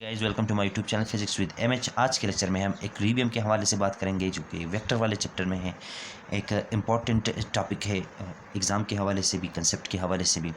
Guys welcome to my YouTube channel physics with MH. आज के lecture में हम इक्विलिब्रियम के हवाले से बात करेंगे जो कि वेक्टर वाले चैप्टर में है। एक इम्पॉर्टेंट टॉपिक है, एग्ज़ाम के हवाले से भी, कंसेप्ट के हवाले से भी।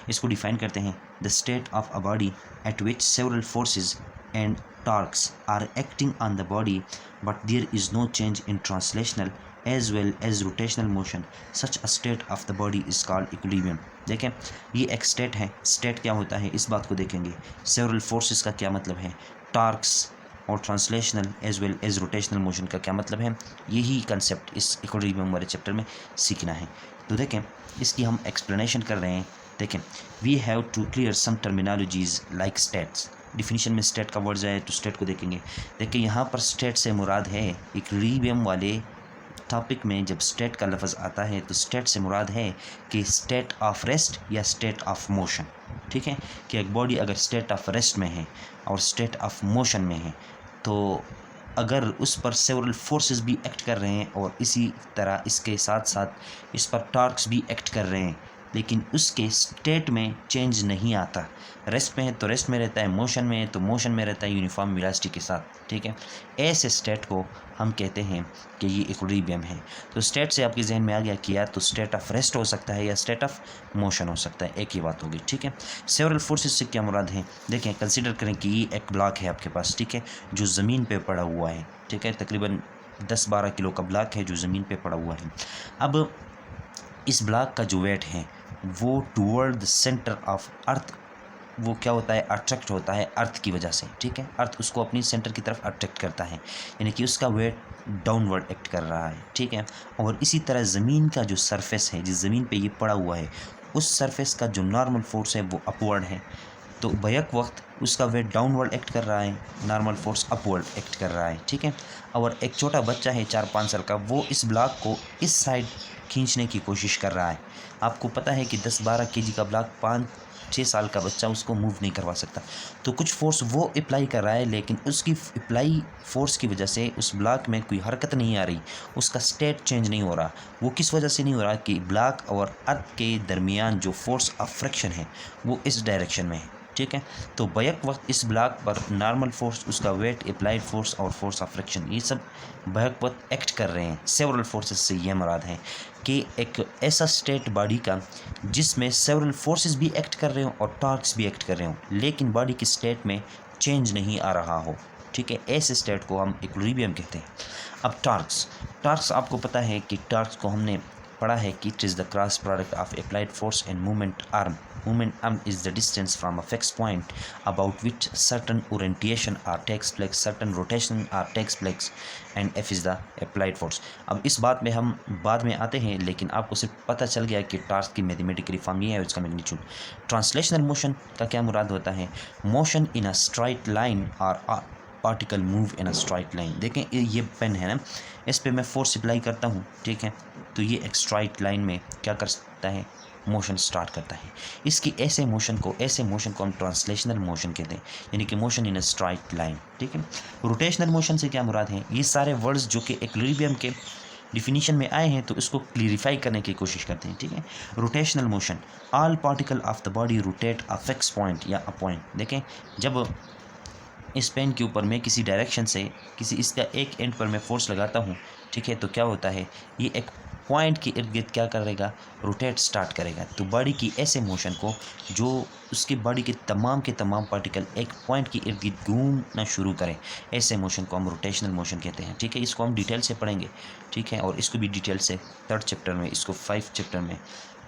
इसको डिफाइन करते हैं, the state of a body at which several forces and torques are acting on the body but there is no change in translational as well as rotational motion, such a state of the body is called equilibrium. देखें, ये एक state है। State क्या होता है इस बात को देखेंगे। सेवरल फोर्सेस का क्या मतलब है, टॉर्क्स और translational as well as rotational motion का क्या मतलब है, यही कंसेप्ट इस इक्विलिब्रियम वाले चैप्टर में सीखना है। तो देखें, इसकी हम एक्सप्लेनेशन कर रहे हैं। देखें, we have to clear some terminologies like states. Definition में स्टेट का वर्ड जाए तो स्टेट को देखेंगे। देखिए, यहाँ पर स्टेट से मुराद है, इक्विलिब्रियम वाले टॉपिक में जब स्टेट का लफ्ज़ आता है तो स्टेट से मुराद है कि स्टेट ऑफ रेस्ट या स्टेट ऑफ मोशन। ठीक है, कि एक बॉडी अगर स्टेट ऑफ रेस्ट में है और स्टेट ऑफ मोशन में है तो अगर उस पर सेवरल फोर्सेस भी एक्ट कर रहे हैं और इसी तरह इसके साथ साथ इस पर टॉर्क्स भी एक्ट कर रहे हैं, लेकिन उसके स्टेट में चेंज नहीं आता। रेस्ट में है तो रेस्ट में रहता है, मोशन में है तो मोशन में रहता है, यूनिफॉर्म वेलोसिटी के साथ। ठीक है, ऐसे स्टेट को हम कहते हैं कि ये इक्विलिब्रियम है। तो स्टेट से आपके जहन में आ गया कि यार तो स्टेट ऑफ रेस्ट हो सकता है या स्टेट ऑफ मोशन हो सकता है, एक ही बात होगी। ठीक है, सेवरल फोर्सेस से क्या मुराद है, देखें, कंसीडर करें कि ये एक ब्लॉक है आपके पास, ठीक है, जो ज़मीन पे पड़ा हुआ है। ठीक है, तकरीबन 10-12 किलो का ब्लॉक है जो ज़मीन पे पड़ा हुआ है। अब इस ब्लॉक का जो वेट है वो toward the centre of earth, वो क्या होता है, अट्रैक्ट होता है अर्थ की वजह से। ठीक है, अर्थ उसको अपनी सेंटर की तरफ अट्रैक्ट करता है, यानी कि उसका वेट डाउनवर्ड एक्ट कर रहा है। ठीक है, और इसी तरह ज़मीन का जो सरफेस है, जिस ज़मीन पे ये पड़ा हुआ है, उस सरफेस का जो नॉर्मल फोर्स है वो अपवर्ड है। तो बैक वक्त उसका वेट डाउनवर्ड एक्ट कर रहा है, नॉर्मल फोर्स अपवर्ड एक्ट कर रहा है। ठीक है, और एक छोटा बच्चा है 4-5 साल का, वो इस ब्लॉक को इस साइड खींचने की कोशिश कर रहा है। आपको पता है कि 10-12 केजी का ब्लॉक 5-6 साल का बच्चा उसको मूव नहीं करवा सकता। तो कुछ फोर्स वो अप्लाई कर रहा है, लेकिन उसकी अप्लाई फोर्स की वजह से उस ब्लॉक में कोई हरकत नहीं आ रही, उसका स्टेट चेंज नहीं हो रहा। वो किस वजह से नहीं हो रहा कि ब्लॉक और अर्थ के दरमियान जो फोर्स ऑफ फ्रिक्शन है वो इस डायरेक्शन में है। ठीक है, तो बैक वक्त इस ब्लॉक पर नॉर्मल फोर्स, उसका वेट, अप्लाइड फोर्स और फोर्स ऑफ फ्रिक्शन, ये सब बैक वक्त एक्ट कर रहे हैं। सेवरल फोर्सेस से ये मुराद है कि एक ऐसा स्टेट बॉडी का जिसमें सेवरल फोर्सेस भी एक्ट कर रहे हो और टॉर्क्स भी एक्ट कर रहे हो, लेकिन बॉडी की स्टेट में चेंज नहीं आ रहा हो। ठीक है, ऐसे स्टेट को हम इक्विलिब्रियम कहते हैं। अब टॉर्क्स, टॉर्क्स आपको पता है कि टॉर्क्स को हमने पढ़ा है कि it is the cross product of applied force and movement arm. Movement arm is the distance from a fixed point about which certain orientation or takes place, certain rotation or takes place, and F is the applied force। अब इस बात में हम बाद में आते हैं, लेकिन आपको सिर्फ पता चल गया कि टॉर्क की मैथमेटिकल फॉर्म ये है, उसका मैग्नीट्यूड। ट्रांसलेशनल मोशन का क्या मुराद होता है, motion in a straight line और particle move in a straight line. देखें, ये पेन है ना, इस पे मैं फोर्स अप्लाई करता हूँ, ठीक है, तो ये एक स्ट्राइट लाइन में क्या कर सकता है, मोशन स्टार्ट करता है। इसकी ऐसे मोशन को हम ट्रांसलेशनल मोशन कहते हैं, यानी कि motion in a straight line. ठीक है, रोटेशनल मोशन से क्या मुराद है, ये सारे वर्ड्स जो कि इक्विलिब्रियम के डिफिनीशन में आए हैं तो इसको क्लियरिफाई करने की कोशिश करते हैं। ठीक है, rotational motion, all particle of the body rotate a fix point या अ पॉइंट। देखें, जब इस पेन के ऊपर मैं किसी डायरेक्शन से किसी इसका एक एंड पर मैं फोर्स लगाता हूँ, ठीक है, तो क्या होता है, ये एक पॉइंट के इर्द गिर्द क्या करेगा, रोटेट स्टार्ट करेगा। तो बॉडी की ऐसे मोशन को जो उसकी बॉडी के तमाम पार्टिकल एक पॉइंट के इर्द गिर्द घूमना शुरू करें, ऐसे मोशन को हम रोटेशनल मोशन कहते हैं। ठीक है, इसको हम डिटेल से पढ़ेंगे। ठीक है, और इसको भी डिटेल से 3rd चैप्टर में, इसको 5th चैप्टर में,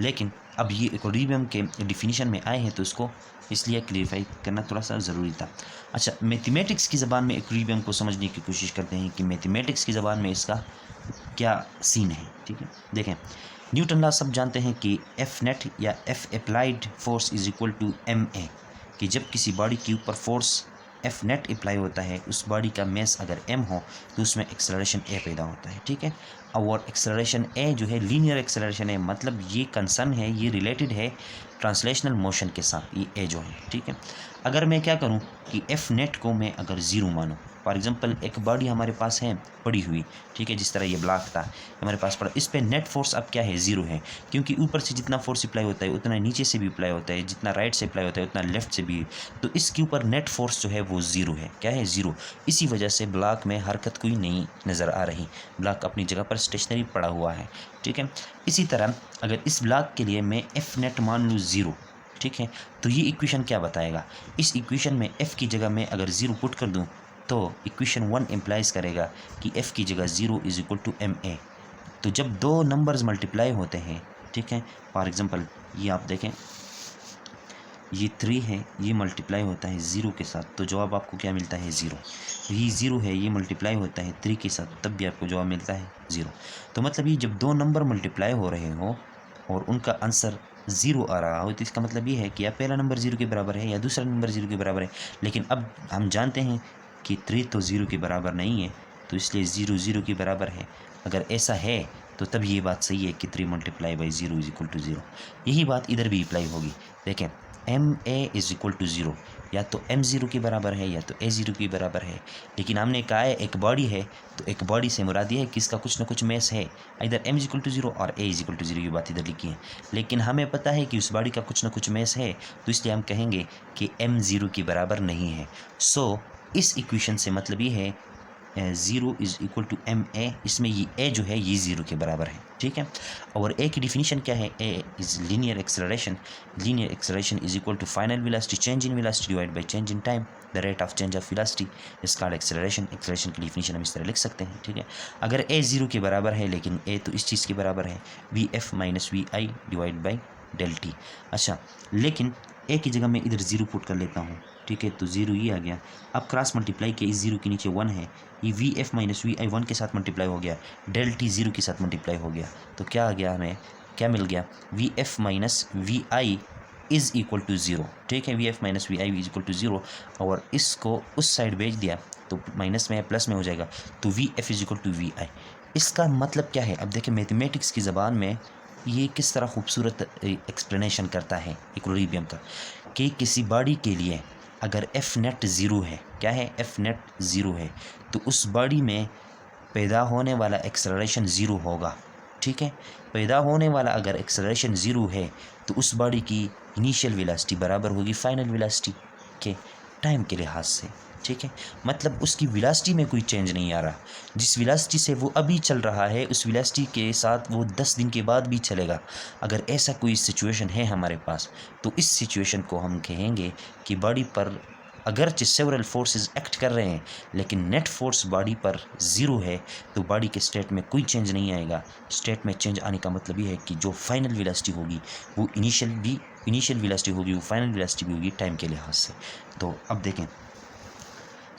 लेकिन अब ये इक्विलिब्रियम के डिफिनीशन में आए हैं तो इसको इसलिए क्लियरिफाई करना थोड़ा सा ज़रूरी था। अच्छा, मैथमेटिक्स की ज़बान में इक्विलिब्रियम को समझने की कोशिश करते हैं कि मैथमेटिक्स की ज़बान में इसका क्या सीन है। ठीक है, देखें, न्यूटन लॉ सब जानते हैं कि एफ नेट या F applied force is equal to M A, कि जब किसी बॉडी के ऊपर फोर्स एफ नेट अप्लाई होता है, उस बॉडी का मेस अगर एम हो तो उसमें एक्सेलरेशन ए पैदा होता है। ठीक है, और एक्सेलरेशन ए जो है लीनियर एक्सेलरेशन है, मतलब ये कंसर्न है, ये रिलेटेड है ट्रांसलेशनल मोशन के साथ, ये ए जो है, ठीक है। अगर मैं क्या करूं कि एफ नेट को मैं अगर ज़ीरो मानूं, फॉर एग्जांपल एक बॉडी हमारे पास है पड़ी हुई, ठीक है, जिस तरह ये ब्लॉक था हमारे पास पड़ा, इस पे नेट फोर्स अब क्या है, ज़ीरो है, क्योंकि ऊपर से जितना फोर्स अप्लाई होता है उतना नीचे से भी अप्लाई होता है, जितना राइट से अप्लाई होता है उतना लेफ्ट से भी, तो इसके ऊपर नेट फोर्स जो है वो ज़ीरो है, क्या है, ज़ीरो। इसी वजह से ब्लॉक में हरकत कोई नहीं नज़र आ रही, ब्लॉक अपनी जगह पर स्टेशनरी पड़ा हुआ है, ठीक है। इसी तरह अगर इस ब्लॉक के लिए मैं एफ नेट मान लूँ ज़ीरो, ठीक है, तो ये इक्वेशन क्या बताएगा, इस इक्वेशन में एफ़ की जगह मैं अगर ज़ीरो पुट कर दूं तो इक्वेशन 1 इम्प्लाइज करेगा कि एफ़ की जगह zero is equal to M A. तो जब दो नंबर्स मल्टीप्लाई होते हैं, ठीक है, फॉर एग्जांपल ये आप देखें, ये 3 है, ये मल्टीप्लाई होता है ज़ीरो के साथ, तो जवाब आपको क्या मिलता है, ज़ीरो। ये ज़ीरो है, ये मल्टीप्लाई होता है 3 के साथ, तब भी आपको जवाब मिलता है ज़ीरो। तो मतलब ये जब दो नंबर मल्टीप्लाई हो रहे हो और उनका आंसर ज़ीरो आ रहा हो, तो इसका मतलब ये है कि या पहला नंबर ज़ीरो के बराबर है या दूसरा नंबर ज़ीरो के बराबर है। लेकिन अब हम जानते हैं कि 3 तो ज़ीरो के बराबर नहीं है, तो इसलिए ज़ीरो ज़ीरो के बराबर है। अगर ऐसा है तो तब ये बात सही है कि 3 multiply by zero is equal to zero. यही बात इधर भी अप्लाई होगी। देखें, M A is equal to zero, या तो एम ज़ीरो के बराबर है या तो ए ज़ीरो के बराबर है। लेकिन हमने कहा है एक बॉडी है, तो एक बॉडी से मुराद ये है कि इसका कुछ ना कुछ मैस है, इधर M is equal to zero और A is equal to zero, ये बात इधर लिखी है। लेकिन हमें पता है कि उस बॉडी का कुछ ना कुछ मैस है, तो इसलिए हम कहेंगे कि एम ज़ीरो के बराबर नहीं है। सो इस इक्वेशन से मतलब ये है zero is equal to M A, इसमें ये ए जो है ये ज़ीरो के बराबर है, ठीक है। और ए की डिफिनीशन क्या है, A is linear acceleration, linear acceleration is equal to final velocity change in velocity divide by change in time, the rate of change of velocity is called acceleration. Acceleration की डिफिनीशन हम इस तरह लिख सकते हैं, ठीक है। अगर ए ज़ीरो के बराबर है लेकिन ए तो इस चीज़ के बराबर है, V F minus V I divide by del T. अच्छा, लेकिन ए की जगह मैं इधर ज़ीरो पुट कर लेता हूँ, ठीक है, तो ज़ीरो ये आ गया। अब क्रॉस मल्टीप्लाई के इस ज़ीरो के नीचे 1 है, ये वी एफ माइनस वी आई 1 के साथ मल्टीप्लाई हो गया, डेल टी ज़ीरो के साथ मल्टीप्लाई हो गया, तो क्या आ गया, हमें क्या मिल गया, V F minus V I is equal to zero, ठीक है, V F minus V I is equal to zero. और इसको उस साइड भेज दिया तो माइनस में प्लस में हो जाएगा, तो V F is equal to V I. इसका मतलब क्या है, अब देखिए मैथमेटिक्स की ज़बान में ये किस तरह खूबसूरत एक्सप्लेनेशन करता है इक्विलिब्रियम का, कि किसी बॉडी के लिए अगर एफ नेट ज़ीरो है, क्या है, एफ नेट ज़ीरो है, तो उस बॉडी में पैदा होने वाला एक्सेलरेशन ज़ीरो होगा, ठीक है। पैदा होने वाला अगर एक्सेलरेशन ज़ीरो है तो उस बॉडी की इनिशियल वेलोसिटी बराबर होगी फाइनल वेलोसिटी के, टाइम के लिहाज से, ठीक है। मतलब उसकी वेलोसिटी में कोई चेंज नहीं आ रहा, जिस वेलोसिटी से वो अभी चल रहा है उस वेलोसिटी के साथ वो 10 दिन के बाद भी चलेगा। अगर ऐसा कोई सिचुएशन है हमारे पास, तो इस सिचुएशन को हम कहेंगे कि बॉडी पर अगरचे सेवरल फोर्सेस एक्ट कर रहे हैं लेकिन नेट फोर्स बॉडी पर ज़ीरो है, तो बॉडी के स्टेट में कोई चेंज नहीं आएगा। स्टेट में चेंज आने का मतलब ये है कि जो फाइनल वेलोसिटी होगी वो इनिशियल वेलोसिटी होगी, वो फाइनल वेलोसिटी भी होगी टाइम के लिहाज से। तो अब देखें,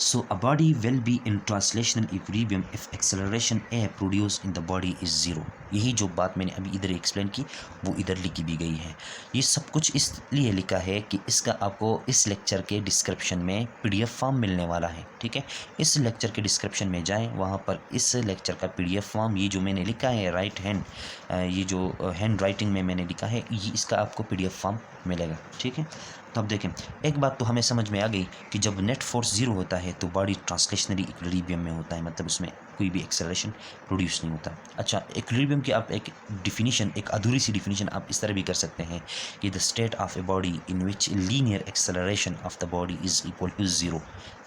so a body will be in translational equilibrium if acceleration a produced in the body is zero। यही जो बात मैंने अभी इधर एक्सप्लेन की वो इधर लिखी भी गई है। ये सब कुछ इसलिए लिखा है कि इसका आपको इस लेक्चर के डिस्क्रिप्शन में पीडीएफ फॉर्म मिलने वाला है, ठीक है। इस लेक्चर के डिस्क्रिप्शन में जाएं, वहाँ पर इस लेक्चर का पीडीएफ फॉर्म, ये जो मैंने लिखा है राइट हैंड, ये जो हैंड राइटिंग में मैंने लिखा है, ये इसका आपको पीडीएफ फॉर्म मिलेगा, ठीक है। तो अब देखें, एक बात तो हमें समझ में आ गई कि जब नेट फोर्स ज़ीरो होता है तो बॉडी ट्रांसलेशनरी इक्विलिब्रियम में होता है, मतलब उसमें कोई भी एक्सेलरेशन प्रोड्यूस नहीं होता। अच्छा, इक्विलिब्रियम की आप एक डिफिनीशन, एक अधूरी सी डिफिनीशन आप इस तरह भी कर सकते हैं कि the state of a body in which linear acceleration of the body is equal to zero,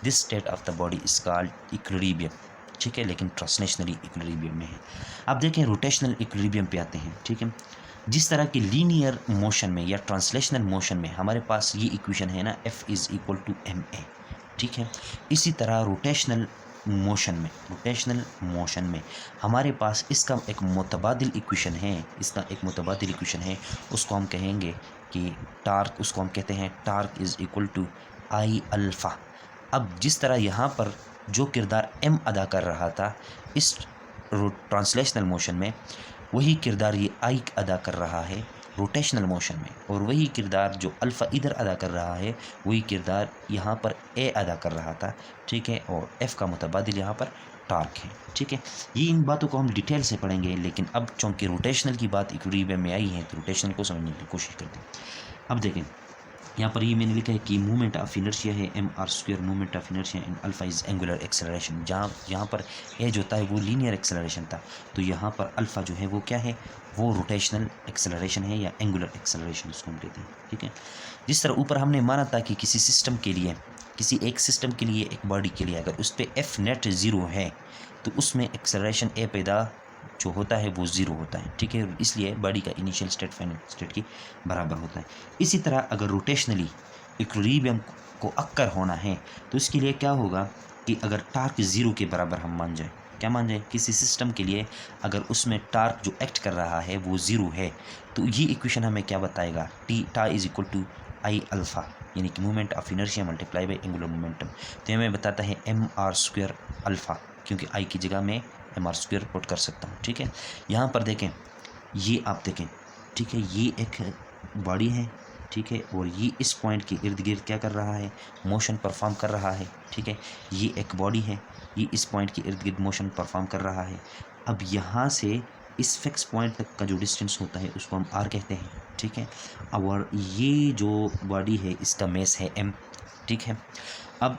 this state of the body is called equilibrium, ठीक है, लेकिन ट्रांसलेशनरी इक्विलिब्रियम में है। अब देखें, रोटेशनल इक्विलिब्रियम पे आते हैं, ठीक है। जिस तरह की लीनियर मोशन में या ट्रांसलेशनल मोशन में हमारे पास ये इक्वेशन है ना, F is equal to M A, ठीक है। इसी तरह रोटेशनल मोशन में हमारे पास इसका एक मुतबादिल इक्वेशन है, उसको हम कहेंगे कि टार्क, उसको हम कहते हैं torque is equal to I alpha. अब जिस तरह यहाँ पर जो किरदार एम अदा कर रहा था इस ट्रांसलेशनल मोशन में, वही किरदार ये आई अदा कर रहा है रोटेशनल मोशन में, और वही किरदार जो अल्फ़ा इधर अदा कर रहा है वही किरदार यहाँ पर ए अदा कर रहा था, ठीक है, और एफ़ का मुतबादिल यहाँ पर टार्क है, ठीक है। ये इन बातों को हम डिटेल से पढ़ेंगे, लेकिन अब चूँकि रोटेशनल की बात इक्विलिब्रियम में आई है तो रोटेशनल को समझने की कोशिश करते हैं। अब देखें यहाँ पर ये मैंने लिखा है कि मूवमेंट ऑफ इनर्शिया है M R square, movement of inertia in alpha is angular acceleration. जहाँ यहाँ पर ए जो होता है वो लीनियर एक्सेलरेशन था, तो यहाँ पर अल्फ़ा जो है वो क्या है, वो रोटेशनल एक्सेलरेशन है या एंगुलर एक्सेलरेशन उसको हम कहते हैं, ठीक है। जिस तरह ऊपर हमने माना था कि किसी सिस्टम के लिए, किसी एक सिस्टम के लिए, एक बॉडी के लिए अगर उस पर एफ नेट ज़ीरो है तो उसमें एक्सेलरेशन ए पैदा जो होता है वो ज़ीरो होता है, ठीक है, इसलिए बॉडी का इनिशियल स्टेट फाइनल स्टेट के बराबर होता है। इसी तरह अगर रोटेशनली इक्विलिब्रियम को अक्कर होना है तो इसके लिए क्या होगा कि अगर टार्क ज़ीरो के बराबर हम मान जाए, क्या मान जाए, किसी सिस्टम के लिए अगर उसमें टार्क जो एक्ट कर रहा है वो ज़ीरो है तो ये इक्वेशन हमें क्या बताएगा, टी टा is equal to I alpha, यानी कि movement of inertia multiply by angular momentum. तो हमें बताता है एम आर स्क्वायर अल्फ़ा, क्योंकि आई की जगह में एम आर स्क्वायर पुट कर सकता हूँ, ठीक है। यहाँ पर देखें, ये आप देखें, ठीक है, ये एक बॉडी है, ठीक है, और ये इस पॉइंट के इर्द गिर्द क्या कर रहा है, मोशन परफॉर्म कर रहा है, ठीक है। ये एक बॉडी है, ये इस पॉइंट के इर्द गिर्द मोशन परफॉर्म कर रहा है। अब यहाँ से इस फिक्स पॉइंट तक का जो डिस्टेंस होता है उसको हम आर कहते हैं, ठीक है। और ये जो बॉडी है इसका मेस है एम, ठीक है। अब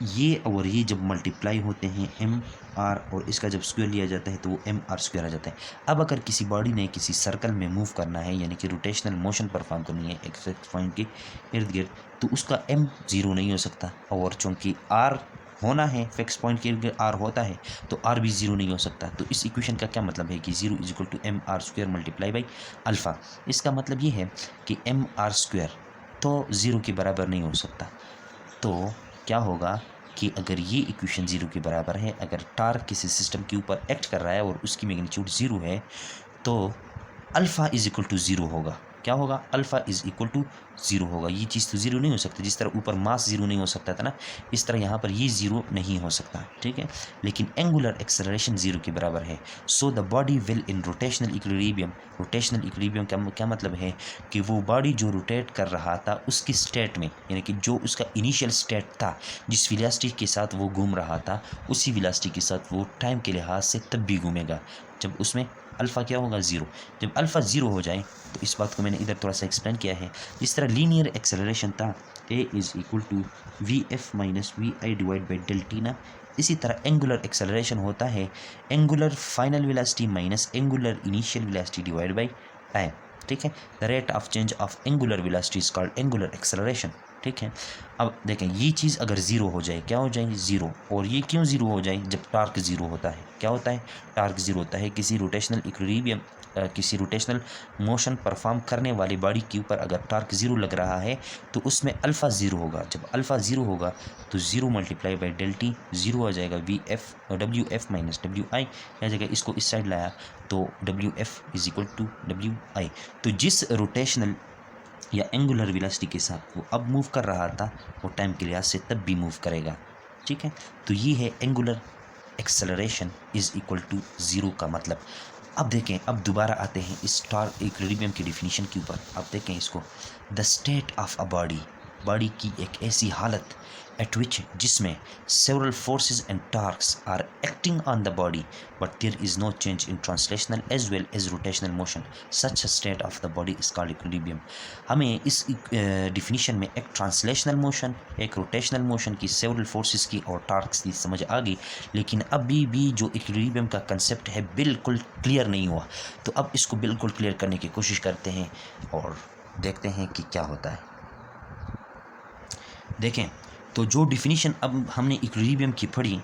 ये और ये जब मल्टीप्लाई होते हैं एम आर, और इसका जब स्क्वायर लिया जाता है तो वो एम आर स्क्वायर आ जाता है। अब अगर किसी बॉडी ने किसी सर्कल में मूव करना है, यानी कि रोटेशनल मोशन परफॉर्म करनी है एक फिक्स पॉइंट के इर्द गिर्द, तो उसका एम ज़ीरो नहीं हो सकता, और चूँकि आर होना है, फिक्स पॉइंट के इर्द गिर्द आर होता है तो आर भी ज़ीरो नहीं हो सकता। तो इस इक्वेशन का क्या मतलब है कि zero is equal to M R square multiply by alpha. इसका मतलब ये है कि एम आर स्क्वायर तो ज़ीरो के बराबर नहीं हो सकता। तो क्या होगा कि अगर ये इक्वेशन ज़ीरो के बराबर है, अगर टार्क किसी सिस्टम के ऊपर एक्ट कर रहा है और उसकी मैग्नीट्यूड ज़ीरो है, तो alpha is equal to zero होगा। क्या होगा, alpha is equal to zero होगा। ये चीज़ तो ज़ीरो नहीं हो सकती, जिस तरह ऊपर मास ज़ीरो नहीं हो सकता था ना, इस तरह यहाँ पर ये ज़ीरो नहीं हो सकता, ठीक है। लेकिन एंगुलर एक्सेलरेशन ज़ीरो के बराबर है। So the body will in rotational equilibrium, rotational equilibrium का क्या मतलब है कि वो बॉडी जो रोटेट कर रहा था उसकी स्टेट में, यानी कि जो उसका इनिशियल स्टेट था, जिस वेलोसिटी के साथ वो घूम रहा था, उसी वेलोसिटी के साथ वो टाइम के लिहाज से तब भी घूमेगा जब उसमें अल्फ़ा क्या होगा, ज़ीरो। जब अल्फ़ा ज़ीरो हो जाए तो इस बात को मैंने इधर थोड़ा सा एक्सप्लेन किया है। जिस तरह लीनियर एक्सेलरेशन था A is equal to V F minus V I divide by del T ना, इसी तरह एंगुलर एक्सेलरेशन होता है angular final velocity minus angular initial velocity divide by time, ठीक है। The rate of change of angular velocity is called angular acceleration, ठीक है। अब देखें, ये चीज़ अगर ज़ीरो हो जाए, क्या हो जाएगी, ज़ीरो। और ये क्यों ज़ीरो हो जाए, जब टार्क ज़ीरो होता है, क्या होता है, टार्क ज़ीरो होता है। किसी रोटेशनल इक्विलिब्रियम, किसी रोटेशनल मोशन परफॉर्म करने वाली बॉडी के ऊपर अगर टार्क ज़ीरो लग रहा है तो उसमें अल्फ़ा ज़ीरो होगा। जब अल्फ़ा ज़ीरो होगा तो zero multiply by del T, zero आ जाएगा, V F W F minus W I आ जाएगा। इसको इस साइड लाया तो W F is equal to W I. तो जिस रोटेशनल या एंगुलर वेलोसिटी के साथ वो अब मूव कर रहा था वो टाइम के लिहाज से तब भी मूव करेगा, ठीक है। तो ये है angular acceleration is equal to zero का मतलब। अब देखें, अब दोबारा आते हैं इस टार्क इक्विलिब्रियम की डिफिनीशन के ऊपर। अब देखें इसको, the state of a body, body की एक ऐसी हालत एट विच, जिसमें several forces and torques are acting on the body but there is no change in translational as well as rotational motion, such a state of the body is called equilibrium. हमें इस definition में एक translational motion, एक rotational motion की, several forces की और torques की समझ आ गई, लेकिन अभी भी जो इक्विलिब्रियम का कंसेप्ट है बिल्कुल क्लियर नहीं हुआ। तो अब इसको बिल्कुल क्लियर करने की कोशिश करते हैं और देखते हैं कि क्या होता है। देखें, तो जो डिफिनीशन अब हमने इक्विलिब्रियम की पढ़ी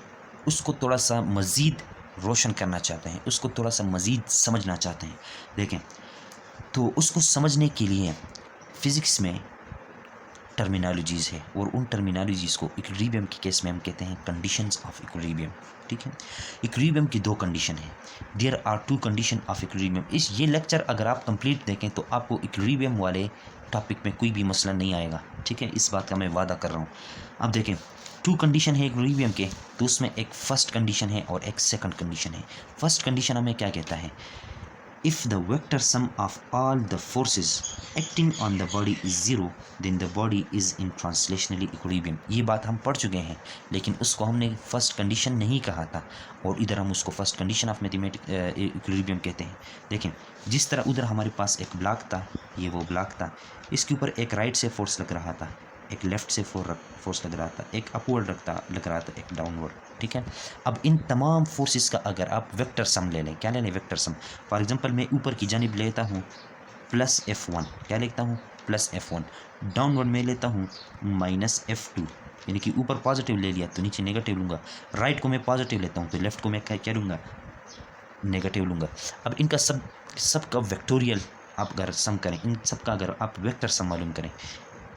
उसको थोड़ा सा मज़ीद रोशन करना चाहते हैं, उसको थोड़ा सा मज़ीद समझना चाहते हैं। देखें, तो उसको समझने के लिए फ़िज़िक्स में टर्मिनोलॉजीज़ है, और उन टर्मिनोलॉजीज़ को इक्विलिब्रियम के केस में हम कहते हैं कंडीशंस ऑफ इक्विलिब्रियम, ठीक है। इक्विलिब्रियम की दो कंडीशन है, there are two condition of equilibrium. ये लेक्चर अगर आप कंप्लीट देखें तो आपको इक्विलिब्रियम वाले टॉपिक में कोई भी मसला नहीं आएगा, ठीक है, इस बात का मैं वादा कर रहा हूँ। अब देखें, टू कंडीशन है इक्विलिब्रियम के, तो उसमें एक फ़र्स्ट कंडीशन है और एक सेकंड कंडीशन है। फर्स्ट कंडीशन हमें क्या कहता है, if the vector sum of all the forces acting on the body is zero then the body is in translational equilibrium। ये बात हम पढ़ चुके हैं, लेकिन उसको हमने फर्स्ट कंडीशन नहीं कहा था, और इधर हम उसको first condition of mathematic equilibrium कहते हैं। देखें, जिस तरह उधर हमारे पास एक ब्लॉक था, ये वो ब्लॉक था, इसके ऊपर एक राइट से फोर्स लग रहा था, एक लेफ़्ट से फोर्स लग रहा था, एक अपवर्ड लग रहा था, एक डाउनवर्ड। ठीक है, अब इन तमाम फोर्सेस का अगर आप वेक्टर सम ले लें, क्या ले लें, वेक्टर सम। फॉर एग्जांपल मैं ऊपर की जानिब लेता हूँ +F1, क्या लिखता हूँ, +F1। डाउनवर्ड में लेता हूँ -F2, यानी कि ऊपर पॉजिटिव ले लिया तो नीचे नेगेटिव लूँगा, राइट को मैं पॉजिटिव लेता हूँ तो लेफ़्ट को मैं क्या लूँगा, नेगेटिव लूँगा। अब इनका सब का वेक्टोरियल आप अगर सम करें, इन सब का अगर आप वेक्टर सम मालूम करें,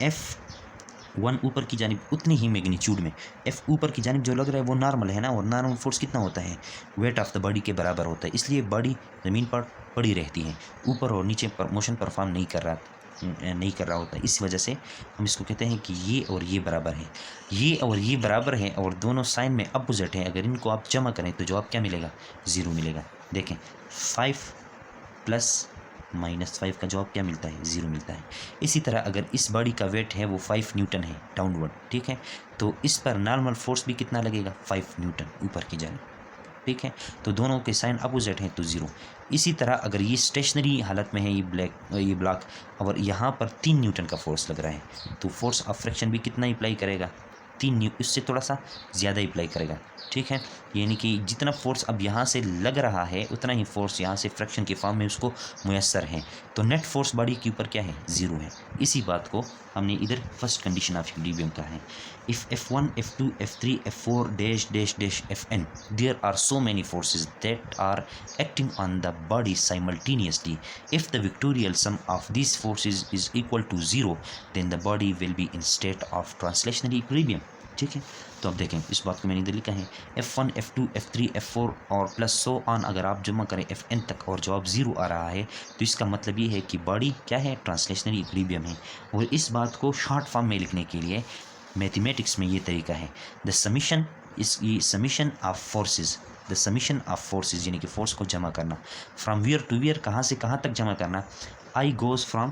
F1 ऊपर की जानिब उतनी ही मैग्नीट्यूड में, F ऊपर की जानिब जो लग रहा है वो नॉर्मल है ना, और नॉर्मल फोर्स कितना होता है, वेट ऑफ द बॉडी के बराबर होता है, इसलिए बॉडी ज़मीन पर पड़ी रहती है, ऊपर और नीचे पर मोशन परफॉर्म नहीं कर रहा होता। इस वजह से हम इसको कहते हैं कि ये और ये बराबर है, ये और ये बराबर है, और दोनों साइन में अपोजिट हैं। अगर इनको आप जमा करें तो जवाब क्या मिलेगा, 0 मिलेगा। देखें, 5 + -5 का जवाब क्या मिलता है, 0 मिलता है। इसी तरह अगर इस बॉडी का वेट है वो 5 न्यूटन है डाउनवर्ड, ठीक है, तो इस पर नॉर्मल फोर्स भी कितना लगेगा, 5 न्यूटन ऊपर की जानिब। ठीक है, तो दोनों के साइन अपोजिट हैं तो 0। इसी तरह अगर ये स्टेशनरी हालत में है, ये ब्लॉक, और यहाँ पर 3 न्यूटन का फोर्स लग रहा है, तो फोर्स ऑफ फ्रिक्शन भी कितना अप्लाई करेगा, 3 इससे थोड़ा सा ज़्यादा अप्लाई करेगा। ठीक है, यानी कि जितना फोर्स अब यहाँ से लग रहा है उतना ही फोर्स यहाँ से फ्रैक्शन के फॉर्म में उसको मुयस्सर है, तो नेट फोर्स बॉडी के ऊपर क्या है, 0 है। इसी बात को हमने इधर फर्स्ट कंडीशन ऑफ इक्विलिब्रियम कहा है। If F1 F2 F3 F4 dash dash dash Fn there are so many forces that are acting on the body simultaneously, if the vectorial sum of this forces is equal to 0 then the body will be in state of translational equilibrium. ठीक है, तो अब देखें, इस बात को मैंने इधर लिखा है, F1 F2 F3 F4 और प्लस सो ऑन अगर आप जमा करें Fn तक और जवाब 0 आ रहा है, तो इसका मतलब ये है कि बॉडी क्या है, ट्रांसलेशनल इक्विलिब्रियम है। और इस बात को शॉर्ट फॉर्म में लिखने के लिए मैथमेटिक्स में ये तरीका है, द समीशन ऑफ फोर्सेज, यानी कि फोर्स को जमा करना, फ्रॉम वियर टू वियर, कहाँ से कहाँ तक जमा करना, आई गोज़ फ्रॉम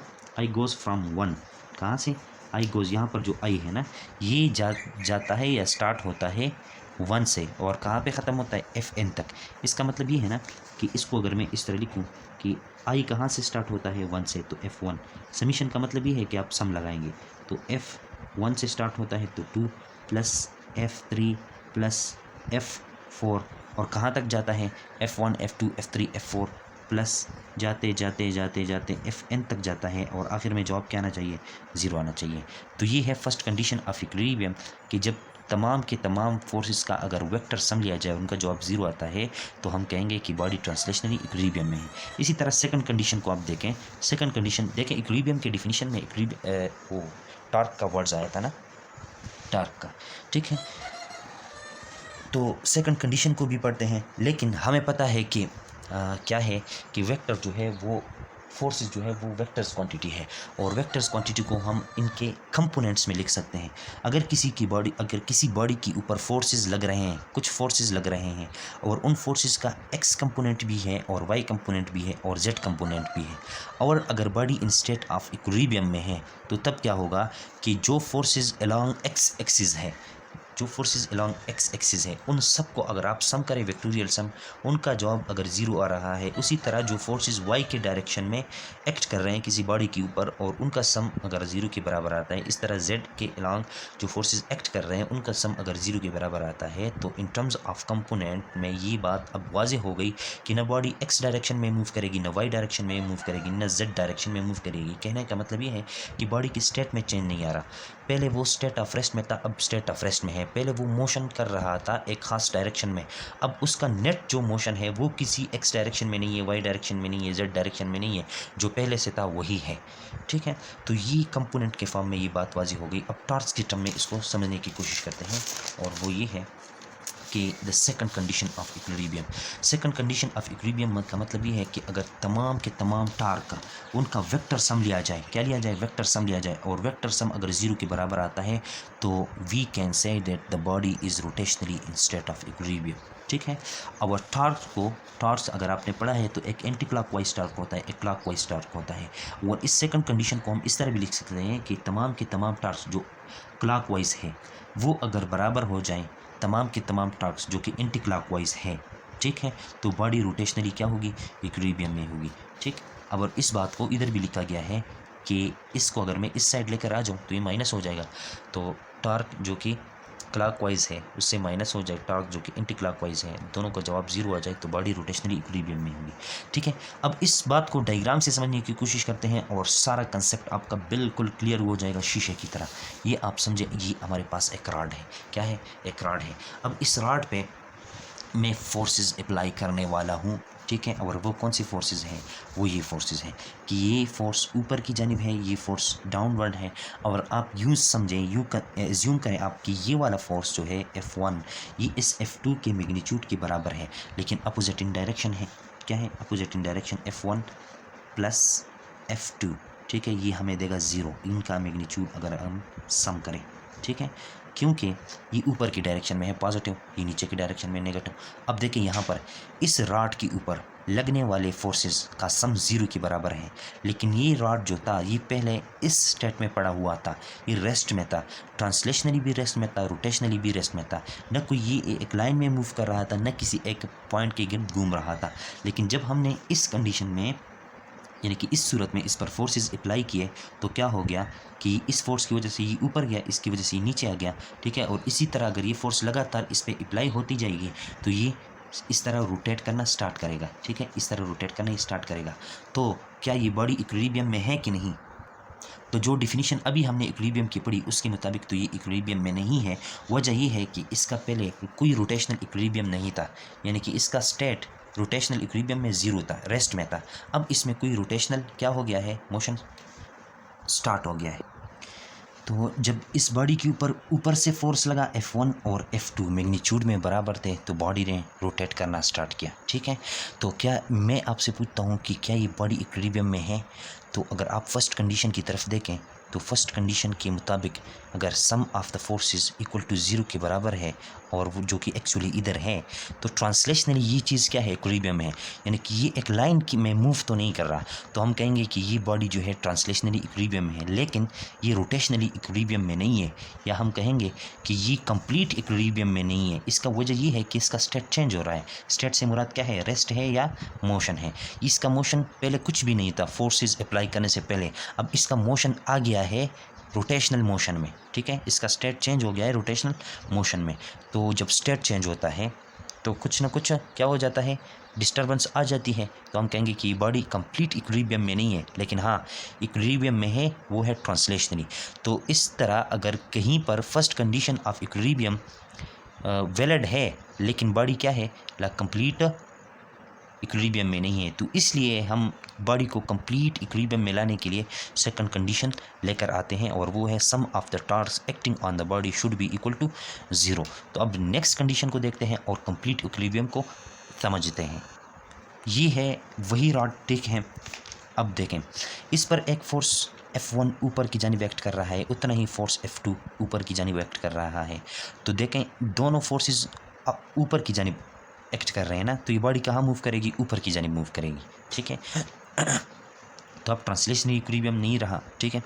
1, कहाँ से, आई गोज़, यहाँ पर जो आई है ना, ये जाता है या स्टार्ट होता है 1 से, और कहाँ पे ख़त्म होता है, Fn तक। इसका मतलब ये है ना कि इसको अगर मैं इस तरह लिखूँ कि आई कहाँ से स्टार्ट होता है, 1 से, तो F1। समीशन का मतलब ये है कि आप सम लगाएंगे, तो F1 से स्टार्ट होता है तो 2 + F3 + F4, और कहाँ तक जाता है, F1 F2 F3 F4 plus जाते जाते जाते जाते Fn तक जाता है, और आखिर में जवाब क्या आना चाहिए, 0 आना चाहिए। तो ये है फर्स्ट कंडीशन ऑफ इक्विलिब्रियम कि जब तमाम के तमाम फोर्सेस का अगर वेक्टर सम लिया जाए, उनका जवाब 0 आता है, तो हम कहेंगे कि बॉडी ट्रांसलेशनली इक्विलिब्रियम में है। इसी तरह सेकंड कंडीशन को आप देखें, सेकंड कंडीशन देखें, इक्विलिब्रियम के डिफिनीशन में वो टॉर्क का वर्ड्स आया था ना, टॉर्क का। ठीक है, तो सेकंड कंडीशन को भी पढ़ते हैं, लेकिन हमें पता है कि क्या है कि वेक्टर जो है वो फोर्सेस जो है वो वेक्टर्स क्वांटिटी है, और वेक्टर्स क्वांटिटी को हम इनके कंपोनेंट्स में लिख सकते हैं। अगर किसी बॉडी के ऊपर फोर्सेस लग रहे हैं, कुछ फोर्सेस लग रहे हैं, और उन फोर्सेस का एक्स कंपोनेंट भी है और वाई कंपोनेंट भी है और जेड कंपोनेंट भी है, और अगर body in state of equilibrium में है, तो तब क्या होगा कि जो फोर्सेस अलोंग एक्स एक्सिस है, उन सब को अगर आप सम करें, वेक्टोरियल सम, उनका जवाब अगर 0 आ रहा है। उसी तरह जो फोर्सेस वाई के डायरेक्शन में एक्ट कर रहे हैं किसी बॉडी के ऊपर, और उनका सम अगर 0 के बराबर आता है, इस तरह जेड के अलोंग जो फोर्सेस एक्ट कर रहे हैं उनका सम अगर 0 के बराबर आता है, तो इन टर्म्स ऑफ कंपोनेंट में ये बात अब वाज़ेह हो गई कि न बॉडी एक्स डायरेक्शन में मूव करेगी, न वाई डायरेक्शन में मूव करेगी, न जेड डायरेक्शन में मूव करेगी। कहने का मतलब ये है कि बॉडी की स्टेट में चेंज नहीं आ रहा, पहले वो स्टेट ऑफ रेस्ट में था, अब स्टेट ऑफ रेस्ट में है। पहले वो मोशन कर रहा था एक ख़ास डायरेक्शन में, अब उसका नेट जो मोशन है वो किसी एक्स डायरेक्शन में नहीं है, वाई डायरेक्शन में नहीं है, जेड डायरेक्शन में नहीं है, जो पहले से था वही है। ठीक है, तो ये कंपोनेंट के फॉर्म में ये बात वाज़ेह हो गई। अब टॉर्क्स की टर्म में इसको समझने की कोशिश करते हैं, और वो ये है कि the second condition of equilibrium. Second condition of equilibrium का मतलब ये है कि अगर तमाम के तमाम टार्क उनका वेक्टर सम लिया जाए, क्या लिया जाए, वेक्टर सम लिया जाए, और वेक्टर सम अगर ज़ीरो के बराबर आता है तो we can say that the body is rotationally in state of equilibrium. ठीक है। अब टॉर्च अगर आपने पढ़ा है तो एक एंटी क्लॉकवाइज टॉर्क होता है, एक क्लॉकवाइज टॉर्क होता है। और इस सेकंड कंडीशन को हम इस तरह भी लिख सकते हैं कि तमाम के तमाम टॉर्च जो क्लॉकवाइज है वो अगर बराबर हो जाएं तमाम के तमाम टॉर्क्स जो कि एंटी क्लॉकवाइज है, ठीक है, तो बॉडी रोटेशनली क्या होगी, इक्विलिब्रियम में होगी। ठीक। अब और इस बात को इधर भी लिखा गया है कि इसको अगर मैं इस साइड लेकर आ जाऊँ तो ये माइनस हो जाएगा, तो टॉर्क जो कि क्लॉकवाइज है उससे माइनस हो जाए, टॉर्क जो कि एंटी क्लॉकवाइज है, दोनों का जवाब जीरो आ जाए तो बॉडी रोटेशनली इक्विलिब्रियम में होगी। ठीक है। अब इस बात को डायग्राम से समझने की कोशिश करते हैं और सारा कंसेप्ट आपका बिल्कुल क्लियर हो जाएगा शीशे की तरह। ये आप समझे, ये हमारे पास एक रॉड है, क्या है, एक रॉड है। अब इस रॉड पे मैं फोर्सेस अप्लाई करने वाला हूँ, ठीक है, और वो कौन सी फोर्सेस हैं, वो ये फोर्सेस हैं कि ये फोर्स ऊपर की जानिब है, ये फोर्स डाउनवर्ड है, और आप यूँ समझें, यूँ एज्यूम करें आप कि ये वाला फोर्स जो है F1 ये इस F2 के मैग्नीट्यूड के बराबर है, लेकिन अपोजिटिंग डायरेक्शन है। क्या है, अपोजिटिंग डायरेक्शन F1 प्लस F2, ठीक है, ये हमें देगा ज़ीरो, इनका मैग्नीट्यूड अगर हम सम करें। ठीक है, क्योंकि ये ऊपर की डायरेक्शन में है पॉजिटिव, ये नीचे की डायरेक्शन में नेगेटिव। अब देखिए यहाँ पर इस रॉड के ऊपर लगने वाले फोर्सेस का सम ज़ीरो के बराबर है, लेकिन ये रॉड जो था ये पहले इस स्टेट में पड़ा हुआ था, ये रेस्ट में था, ट्रांसलेशनली भी रेस्ट में था, रोटेशनली भी रेस्ट में था, न कोई ये एक लाइन में मूव कर रहा था, न किसी एक पॉइंट के गिर्द घूम रहा था। लेकिन जब हमने इस कंडीशन में, यानी कि इस सूरत में इस पर फोर्सेस अप्लाई किए, तो क्या हो गया कि इस फोर्स की वजह से ये ऊपर गया, इसकी वजह से ये नीचे आ गया। ठीक है, और इसी तरह अगर ये फोर्स लगातार इस पर अप्लाई होती जाएगी तो ये इस तरह रोटेट करना स्टार्ट करेगा। ठीक है, इस तरह रोटेट करना स्टार्ट करेगा। तो क्या ये बॉडी इक्विलिब्रियम में है कि नहीं? तो जो डिफिनीशन अभी हमने इक्विलिब्रियम की पढ़ी उसके मुताबिक तो ये इक्विलिब्रियम में नहीं है। वजह ये है कि इसका पहले कोई रोटेशनल इक्विलिब्रियम नहीं था, यानी कि इसका स्टेट रोटेशनल इक्विलिब्रियम में ज़ीरो था, रेस्ट में था। अब इसमें कोई रोटेशनल क्या हो गया है, मोशन स्टार्ट हो गया है। तो जब इस बॉडी के ऊपर से फोर्स लगा F1 और F2 मैग्नीट्यूड में बराबर थे तो बॉडी ने रोटेट करना स्टार्ट किया। ठीक है, तो क्या मैं आपसे पूछता हूँ कि क्या ये बॉडी इक्विलिब्रियम में है? तो अगर आप फर्स्ट कंडीशन की तरफ देखें तो फर्स्ट कंडीशन के मुताबिक अगर sum of the forces equal to zero के बराबर है, और वो जो कि एक्चुअली इधर है, तो ट्रांसलेशनली ये चीज़ क्या है, इक्विलिब्रियम है, यानी कि ये एक लाइन की में मूव तो नहीं कर रहा, तो हम कहेंगे कि ये बॉडी जो है ट्रांसलेशनली इक्विलिब्रियम में है, लेकिन ये रोटेशनली इक्विलिब्रियम में नहीं है, या हम कहेंगे कि ये कंप्लीट इक्विलिब्रियम में नहीं है। इसका वजह ये है कि इसका स्टेट चेंज हो रहा है। स्टेट से मुराद क्या है, रेस्ट है या मोशन है। इसका मोशन पहले कुछ भी नहीं था फोर्सेस अप्लाई करने से पहले, अब इसका मोशन आ गया है रोटेशनल मोशन में। ठीक है, इसका स्टेट चेंज हो गया है रोटेशनल मोशन में। तो जब स्टेट चेंज होता है तो कुछ ना कुछ क्या हो जाता है, डिस्टर्बेंस आ जाती है, तो हम कहेंगे कि बॉडी कंप्लीट इक्विलिब्रियम में नहीं है, लेकिन हाँ इक्विलिब्रियम में है, वो है ट्रांसलेशनली। तो इस तरह अगर कहीं पर first condition of equilibrium valid है लेकिन बॉडी क्या है, कंप्लीट इक्विलिब्रियम में नहीं है, तो इसलिए हम बॉडी को कंप्लीट इक्विलिब्रियम में लाने के लिए सेकंड कंडीशन लेकर आते हैं, और वो है sum of the torques acting on the body should be equal to zero. तो अब नेक्स्ट कंडीशन को देखते हैं और कंप्लीट इक्विलिब्रियम को समझते हैं। ये है वही रॉड, ठीक है। अब देखें, इस पर एक फोर्स F1 ऊपर की जानिब एक्ट कर रहा है, उतना ही फोर्स F2 ऊपर की जानिब एक्ट कर रहा है। तो देखें दोनों फोर्सेस ऊपर की जानिब एक्ट कर रहे हैं ना, तो ये बॉडी कहाँ मूव करेगी, ऊपर की जानिब मूव करेगी। ठीक है, तो अब ट्रांसलेशनल इक्विलिब्रियम नहीं रहा। ठीक है,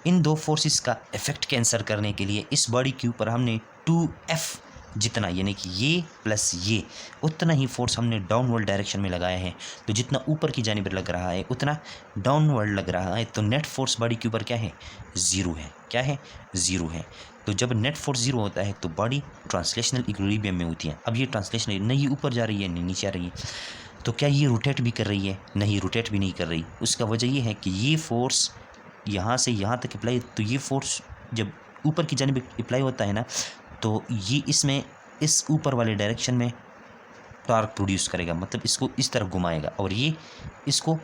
इन दो फोर्सेस का इफेक्ट कैंसिल करने के लिए इस बॉडी के ऊपर हमने 2F जितना, यानी कि ये प्लस ये उतना ही फोर्स हमने डाउनवर्ड डायरेक्शन में लगाया है। तो जितना ऊपर की जानिब लग रहा है उतना डाउनवर्ड लग रहा है, तो नेट फोर्स बॉडी के ऊपर क्या है, ज़ीरो है। क्या है, ज़ीरो है। तो जब नेट फोर्स ज़ीरो होता है तो बॉडी ट्रांसलेशनल इक्विलिब्रियम में होती है। अब ये ट्रांसलेशनल नहीं ऊपर जा रही है नहीं नीचे आ रही है, तो क्या ये रोटेट भी कर रही है, नहीं रोटेट भी नहीं कर रही। उसका वजह ये है कि ये फोर्स यहाँ से यहाँ तक अप्लाई, तो ये फोर्स जब ऊपर की जानिब अप्लाई होता है ना, तो ये इसमें इस ऊपर वाले डायरेक्शन में टॉर्क प्रोड्यूस करेगा, मतलब इसको इस तरफ घुमाएगा और ये इसको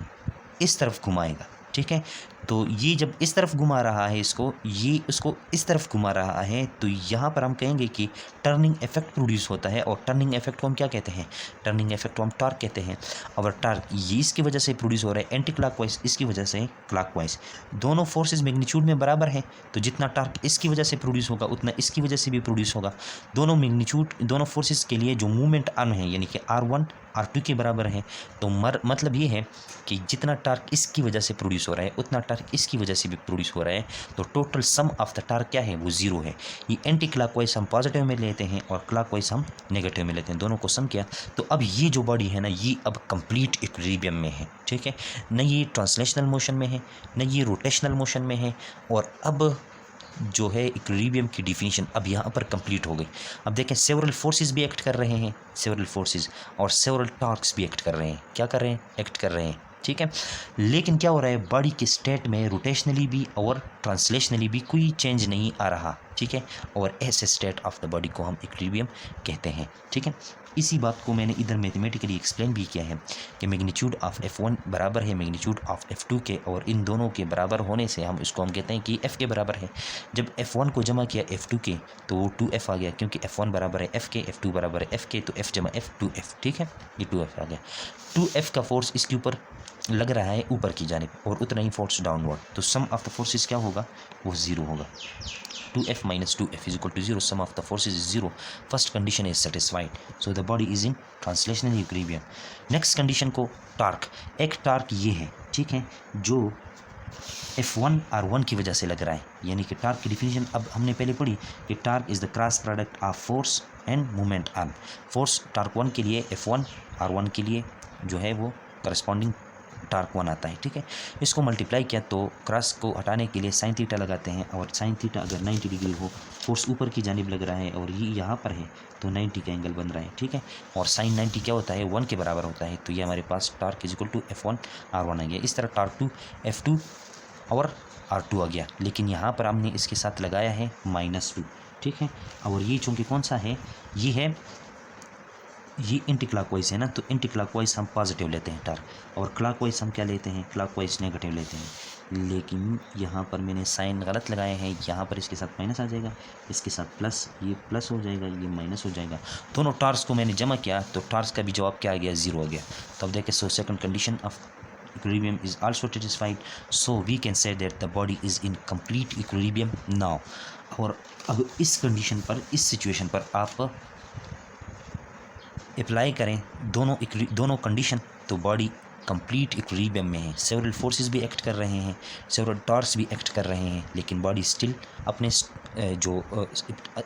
इस तरफ घुमाएगा। ठीक है, तो ये जब इस तरफ घुमा रहा है इसको, ये उसको इस तरफ घुमा रहा है, तो यहाँ पर हम कहेंगे कि टर्निंग इफेक्ट प्रोड्यूस होता है। और टर्निंग इफेक्ट को हम क्या कहते हैं? टर्निंग इफेक्ट को हम टॉर्क कहते हैं। और टॉर्क ये इसकी वजह से प्रोड्यूस हो रहा है एंटी क्लॉकवाइज, इसकी वजह से क्लॉकवाइज। दोनों फोर्सेस मैग्नीट्यूड में बराबर हैं, तो जितना टॉर्क इसकी वजह से प्रोड्यूस होगा उतना इसकी वजह से भी प्रोड्यूस होगा। दोनों मैग्नीट्यूड, दोनों फोर्सेस के लिए जो मूवमेंट आर्म है यानी कि R1 R2 के बराबर है। तो मतलब ये है कि जितना टार्क इसकी वजह से प्रोड्यूस हो रहा है उतना टार्क इसकी वजह से भी प्रोड्यूस हो रहा है। तो total sum of the torque क्या है? वो जीरो है। ये एंटी क्लॉकवाइज हम पॉजिटिव में लेते हैं और क्लॉकवाइज हम नेगेटिव में लेते हैं, दोनों को सम किया। तो अब ये जो बॉडी है ना, ये अब कंप्लीट इक्विलिब्रियम में है, ठीक है। न ये ट्रांसलेशनल मोशन में है, न ये रोटेशनल मोशन में है। और अब जो है इक्विलिब्रियम की डिफिनीशन अब यहाँ पर कंप्लीट हो गई। अब देखें, सेवरल फोर्सेस भी एक्ट कर रहे हैं, सेवरल फोर्सेस, और सेवरल टॉर्क्स भी एक्ट कर रहे हैं। क्या कर रहे हैं? एक्ट कर रहे हैं, ठीक है। लेकिन क्या हो रहा है, बॉडी के स्टेट में रोटेशनली भी और ट्रांसलेशनली भी कोई चेंज नहीं आ रहा, ठीक है। और ऐसे स्टेट ऑफ द बॉडी को हम इक्विलिब्रियम कहते हैं, ठीक है। इसी बात को मैंने इधर मैथमेटिकली एक्सप्लेन भी किया है कि मैग्नीट्यूड ऑफ F1 बराबर है मैग्नीट्यूड ऑफ F2 के, और इन दोनों के बराबर होने से हम इसको हम कहते हैं कि F के बराबर है। जब F1 को जमा किया F2 के तो वो 2F आ गया, क्योंकि F1 बराबर है F के, F2 बराबर है F के, तो F जमा F 2F, ठीक है। ये 2F आ गया। 2F का फोर्स इसके ऊपर लग रहा है ऊपर की जानिब, और उतना ही फोर्स डाउनवर्ड। तो सम ऑफ द फोर्सेस क्या होगा? वो ज़ीरो होगा। 2F minus 2F is equal to 0. Sum of the forces is 0. First condition is satisfied. So the body is in translational equilibrium. Next condition को टार्क, एक torque ये है, ठीक है, जो F1 R1 की वजह से लग रहा है। यानी कि टार्क की डिफिनीशन अब हमने पहले पढ़ी कि torque is the cross product of force end moment arm. Force torque 1 के लिए F1, R1 के लिए जो है वो करस्पॉन्डिंग टार्क 1 आता है, ठीक है। इसको मल्टीप्लाई किया तो क्रॉस को हटाने के लिए साइन थीटा लगाते हैं, और साइन थीटा अगर 90 डिग्री हो, फोर्स ऊपर की जानिब लग रहा है और ये यहाँ पर है, तो 90 का एंगल बन रहा है, ठीक है। और साइन 90 क्या होता है? 1 के बराबर होता है। तो ये हमारे पास torque is equal to F1 R1 आ गया। इस तरह टार्क 2 F2 और R2 आ गया, लेकिन यहाँ पर हमने इसके साथ लगाया है -2, ठीक है। और ये चूँकि कौन सा है, ये है, ये एंटी क्लॉकवाइज है ना, तो एंटी क्लॉकवाइज हम पॉजिटिव लेते हैं टार्क, और क्लॉकवाइज हम क्या लेते हैं? क्लॉकवाइज नेगेटिव लेते हैं। लेकिन यहाँ पर मैंने साइन गलत लगाए हैं, यहाँ पर इसके साथ माइनस आ जाएगा, इसके साथ प्लस, ये प्लस हो जाएगा, ये माइनस हो जाएगा। दोनों टार्क्स को मैंने जमा किया तो टार्क्स का भी जवाब क्या आ गया? 0 आ गया। तो अब देखें, so second condition of equilibrium is also satisfied, so we can say that the body is in complete equilibrium now. और अब इस कंडीशन पर, इस सिचुएशन पर आप अप्लाई करें दोनों कंडीशन, तो बॉडी कंप्लीट इक्विलिब्रियम में है। सेवरल फोर्सेस भी एक्ट कर रहे हैं, सेवरल टॉर्क्स भी एक्ट कर रहे हैं, लेकिन बॉडी स्टिल अपने जो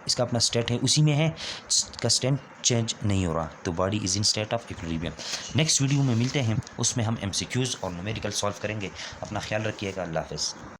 इसका अपना स्टेट है उसी में है, इसका स्टेट चेंज नहीं हो रहा। तो body is in state of equilibrium. Next video में मिलते हैं, उसमें हम MCQs और न्यूमेरिकल सॉल्व करेंगे। अपना ख्याल रखिएगा। अल्लाह हाफ़िज़।